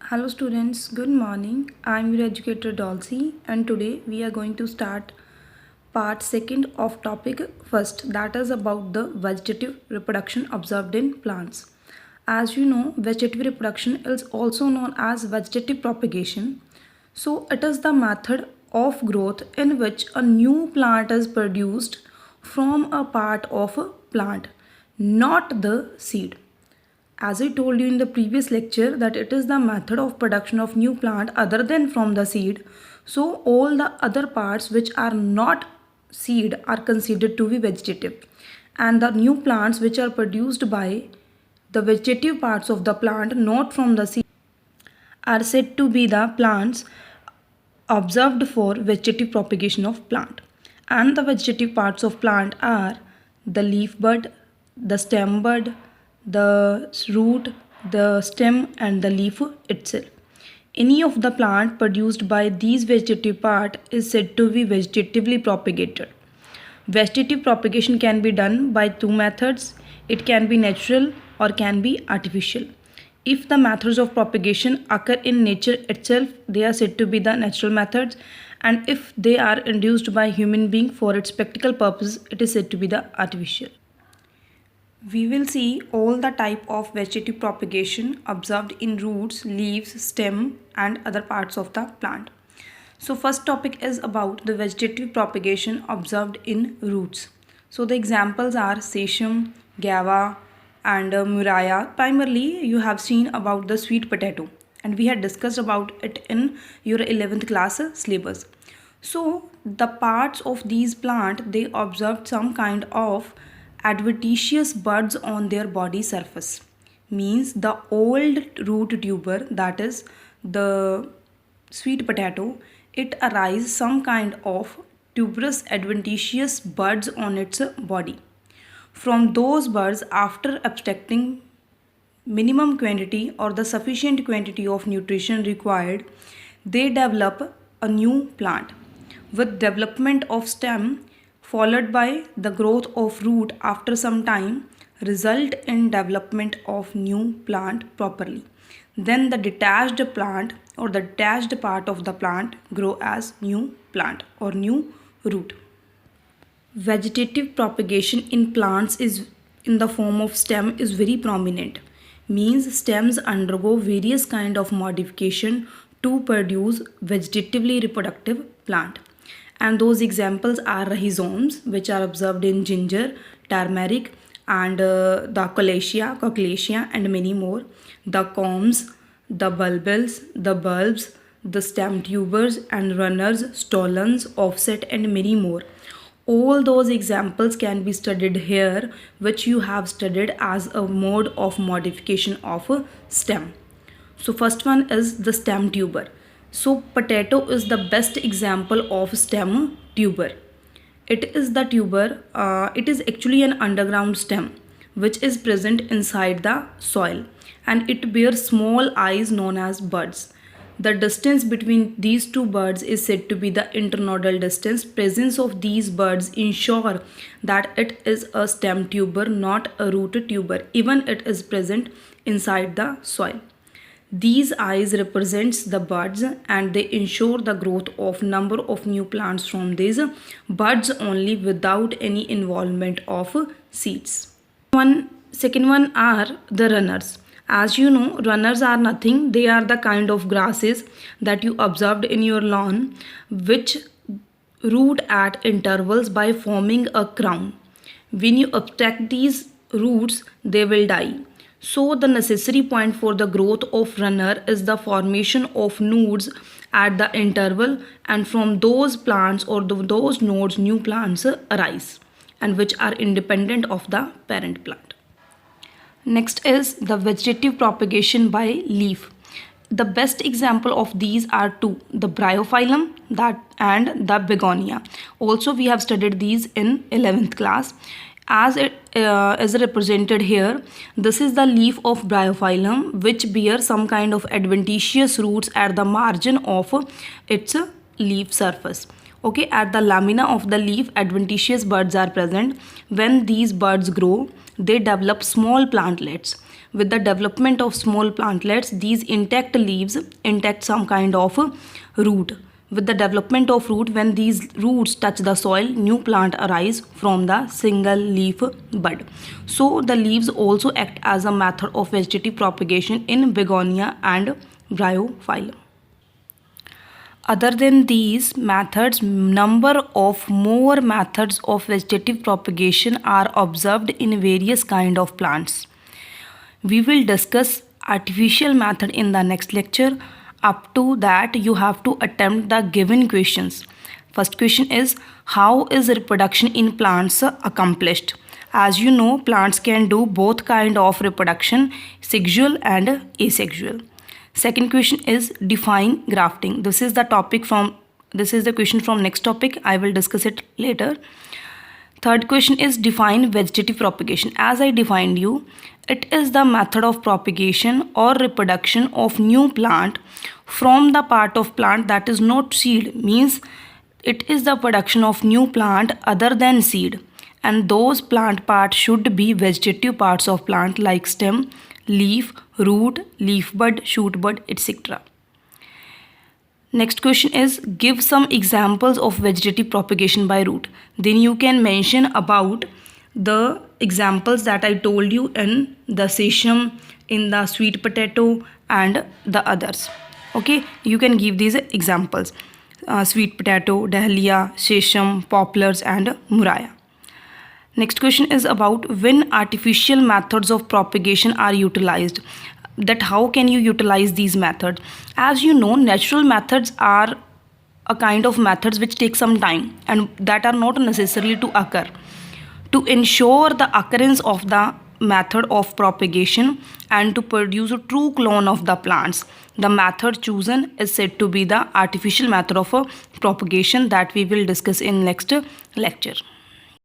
Hello students, good morning. I am your educator Dolcy and today we are going to start part second of topic first, that is about the vegetative reproduction observed in plants. As you know, vegetative reproduction is also known as vegetative propagation. So it is the method of growth in which a new plant is produced from a part of a plant, not the seed. As I told you in the previous lecture that it is the method of production of new plant other than from the seed. So all the other parts which are not seed are considered to be vegetative, and the new plants which are produced by the vegetative parts of the plant not from the seed are said to be the plants observed for vegetative propagation of plant. And the vegetative parts of plant are the leaf bud, the stem bud, the root, the stem and the leaf itself. Any of the plant produced by these vegetative part is said to be vegetatively propagated. Vegetative propagation can be done by two methods. It can be natural or can be artificial. If the methods of propagation occur in nature itself, they are said to be the natural methods, and if they are induced by human being for its practical purpose, it is said to be the artificial. We will see all the type of vegetative propagation observed in roots, leaves, stem and other parts of the plant. So first topic is about the vegetative propagation observed in roots. So the examples are sesame, guava and muraya. Primarily you have seen about the sweet potato and we had discussed about it in your 11th class syllabus. So the parts of these plant, they observed some kind of adventitious buds on their body surface. Means the old root tuber, that is the sweet potato, it arises some kind of tuberous adventitious buds on its body. From those buds, after abstracting minimum quantity or the sufficient quantity of nutrition required, they develop a new plant. With development of stem followed by the growth of root after some time result in development of new plant properly. Then the detached plant or the detached part of the plant grow as new plant or new root. Vegetative propagation in plants is in the form of stem is very prominent. Means stems undergo various kind of modification to produce vegetatively reproductive plant. And those examples are rhizomes, which are observed in ginger, turmeric and the coccolacea and many more. The corms, the bulbils, the bulbs, the stem tubers and runners, stolons, offset and many more. All those examples can be studied here, which you have studied as a mode of modification of a stem. So first one is the stem tuber. So potato is the best example of stem tuber. It is the tuber, it is actually an underground stem which is present inside the soil, and it bears small eyes known as buds. The distance between these two buds is said to be the internodal distance. Presence of these buds ensure that it is a stem tuber, not a root tuber, even it is present inside the soil. These eyes represents the buds and they ensure the growth of number of new plants from these buds only without any involvement of seeds. Second one are the runners. As you know, runners are nothing. They are the kind of grasses that you observed in your lawn which root at intervals by forming a crown. When you abstract these roots, they will die. So the necessary point for the growth of runner is the formation of nodes at the interval, and from those plants or those nodes new plants arise and which are independent of the parent plant. Next is the vegetative propagation by leaf. The best example of these are two, the bryophyllum and the begonia. Also we have studied these in 11th class. As it is represented here, this is the leaf of bryophyllum which bears some kind of adventitious roots at the margin of its leaf surface. Okay, at the lamina of the leaf adventitious buds are present. When these buds grow, they develop small plantlets with the development of small plantlets, these intact leaves intact some kind of root. With the development of root, when these roots touch the soil, new plant arise from the single leaf bud. So the leaves also act as a method of vegetative propagation in begonia and bryophyllum. Other than these methods, number of more methods of vegetative propagation are observed in various kind of plants. We will discuss artificial method in the next lecture. Up to that, you have to attempt the given questions. First question is, how is reproduction in plants accomplished? As you know, plants can do both kind of reproduction, sexual and asexual. Second question is, define grafting. This is the question from next topic. I will discuss it later. Third question is, define vegetative propagation. As I defined you, it is the method of propagation or reproduction of new plant from the part of plant that is not seed, means it is the production of new plant other than seed, and those plant parts should be vegetative parts of plant like stem, leaf, root, leaf bud, shoot bud, etc. Next question is, give some examples of vegetative propagation by root. Then you can mention about the examples that I told you in the sesame, in the sweet potato and the others. Okay, you can give these examples: sweet potato, dahlia, sesame, poplars and muraya. Next question is about when artificial methods of propagation are utilized. That how can you utilize these methods? As you know, natural methods are a kind of methods which take some time and that are not necessary to occur. To ensure the occurrence of the method of propagation and to produce a true clone of the plants, the method chosen is said to be the artificial method of propagation that we will discuss in next lecture.